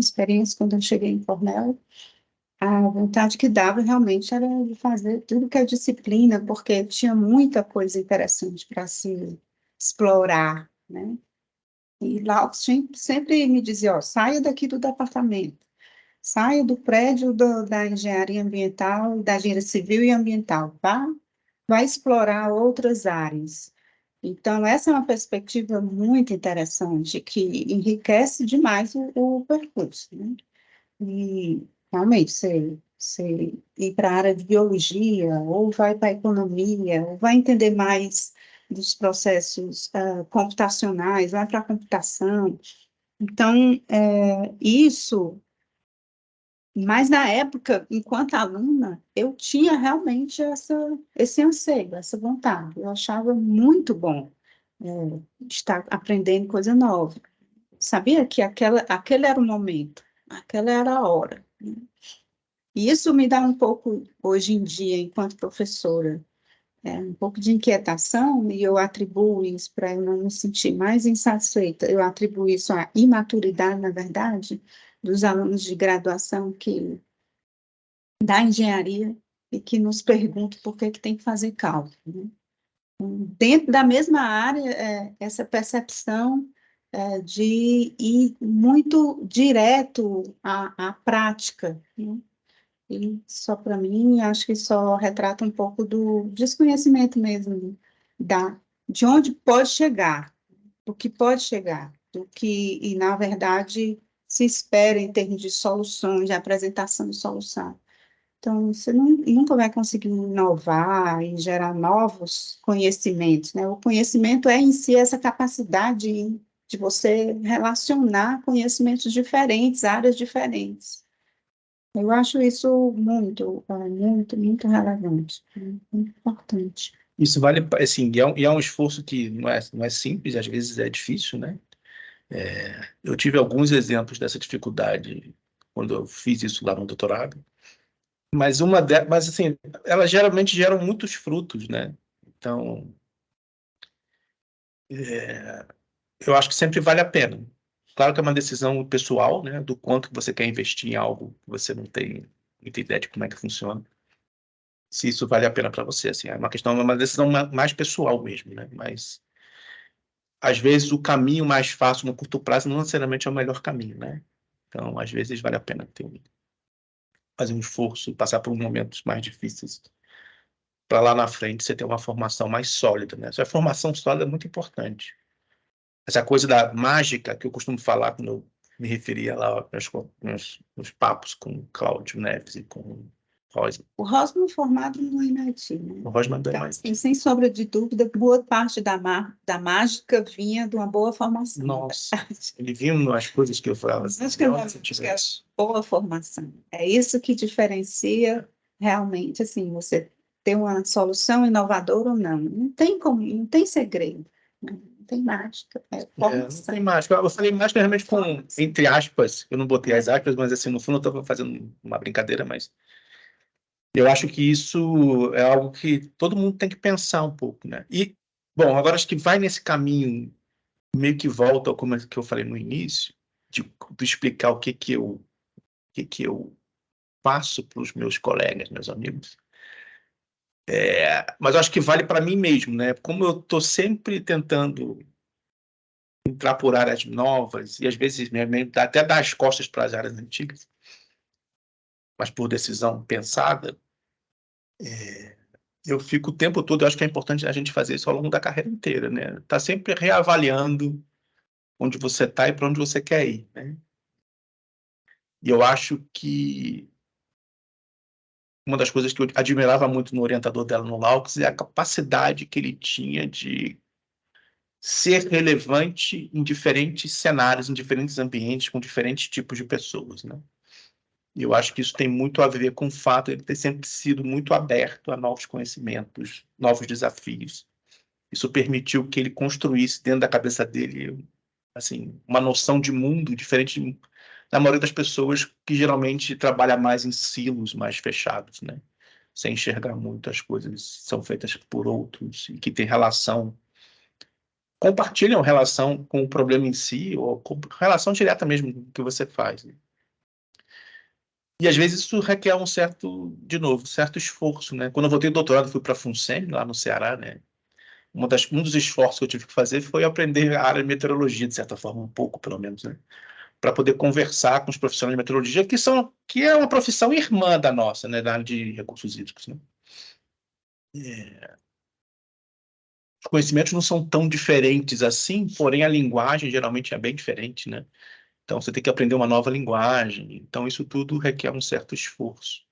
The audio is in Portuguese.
experiência quando eu cheguei em Cornell, a vontade que dava realmente era de fazer tudo que é disciplina, porque tinha muita coisa interessante para se explorar, né? E lá sempre me dizia, ó, saia daqui do departamento, saia do prédio da engenharia ambiental, da engenharia civil e ambiental, tá? Vai explorar outras áreas. Então, essa é uma perspectiva muito interessante, que enriquece demais o percurso, né? E, realmente, você ir para a área de biologia, ou vai para a economia, ou vai entender mais dos processos computacionais, vai para a computação. Então, isso, mas na época, enquanto aluna, eu tinha realmente esse anseio, essa vontade. Eu achava muito bom estar aprendendo coisa nova. Sabia que aquele era o momento, aquela era a hora. E isso me dá um pouco, hoje em dia, enquanto professora, um pouco de inquietação, e eu atribuo isso para eu não me sentir mais insatisfeita, eu atribuo isso à imaturidade, na verdade, dos alunos de graduação da engenharia e que nos perguntam por que tem que fazer cálculo, né? Dentro da mesma área, essa percepção de ir muito direto à prática, né? E só para mim, acho que só retrata um pouco do desconhecimento mesmo, de onde pode chegar, do que pode chegar, e na verdade se espera em termos de soluções, de apresentação de solução. Então, você nunca vai conseguir inovar e gerar novos conhecimentos, né? O conhecimento é em si essa capacidade de você relacionar conhecimentos diferentes, áreas diferentes. Eu acho isso muito relevante, muito importante. Isso vale, assim, e é um esforço que não é simples, às vezes é difícil, né? Eu tive alguns exemplos dessa dificuldade quando eu fiz isso lá no doutorado, mas assim, elas geralmente geram muitos frutos, né? Então, eu acho que sempre vale a pena. Claro que é uma decisão pessoal, né? Do quanto que você quer investir em algo que você não tem muita ideia de como é que funciona. Se isso vale a pena para você, assim, é uma decisão mais pessoal mesmo, né? Mas às vezes o caminho mais fácil no curto prazo não necessariamente é o melhor caminho, né? Então, às vezes vale a pena fazer um esforço, passar por momentos mais difíceis, para lá na frente você ter uma formação mais sólida, né? Essa formação sólida é muito importante. Essa coisa da mágica que eu costumo falar quando eu me referia lá nos papos com o Cláudio Neves e com o Rosman. O Rosman formado no MIT, né? O Rosman do Então, MIT. assim, sem sombra de dúvida, boa parte da mágica vinha de uma boa formação. Nossa, ele viu as coisas que eu falava assim, Acho que é boa formação. É isso que diferencia realmente, assim, você ter uma solução inovadora ou não. Não tem como, não tem segredo, né? Não tem mágica, é não formação. tem mágica. Eu falei mágica realmente com, entre aspas, eu não botei as aspas, mas assim, no fundo eu estava fazendo uma brincadeira, mas eu acho que isso é algo que todo mundo tem que pensar um pouco, né? E, bom, agora acho que vai nesse caminho, meio que volta ao como que eu falei no início, de explicar o que eu passo para os meus colegas, meus amigos. Mas eu acho que vale para mim mesmo, né? Como eu estou sempre tentando entrar por áreas novas e às vezes até dar as costas para as áreas antigas, mas por decisão pensada, eu fico o tempo todo, eu acho que é importante a gente fazer isso ao longo da carreira inteira, né? Tá sempre reavaliando onde você está e para onde você quer ir, né? E eu acho que uma das coisas que eu admirava muito no orientador dela no Laux é a capacidade que ele tinha de ser relevante em diferentes cenários, em diferentes ambientes, com diferentes tipos de pessoas, né? E eu acho que isso tem muito a ver com o fato de ele ter sempre sido muito aberto a novos conhecimentos, novos desafios. Isso permitiu que ele construísse dentro da cabeça dele, assim, uma noção de mundo diferente da maioria das pessoas que geralmente trabalha mais em silos mais fechados, né? Sem enxergar muito as coisas são feitas por outros e que tem compartilham relação com o problema em si ou com relação direta mesmo com o que você faz, né? E às vezes isso requer um certo, de novo, certo esforço, né? Quando eu voltei do doutorado, fui para a FUNSEMI, lá no Ceará, né? Um dos esforços que eu tive que fazer foi aprender a área de meteorologia, de certa forma, um pouco, pelo menos, né? Para poder conversar com os profissionais de meteorologia, que é uma profissão irmã da nossa, né? Da área de recursos hídricos, né? Os conhecimentos não são tão diferentes assim, porém a linguagem geralmente é bem diferente, né? Então você tem que aprender uma nova linguagem. Então isso tudo requer um certo esforço.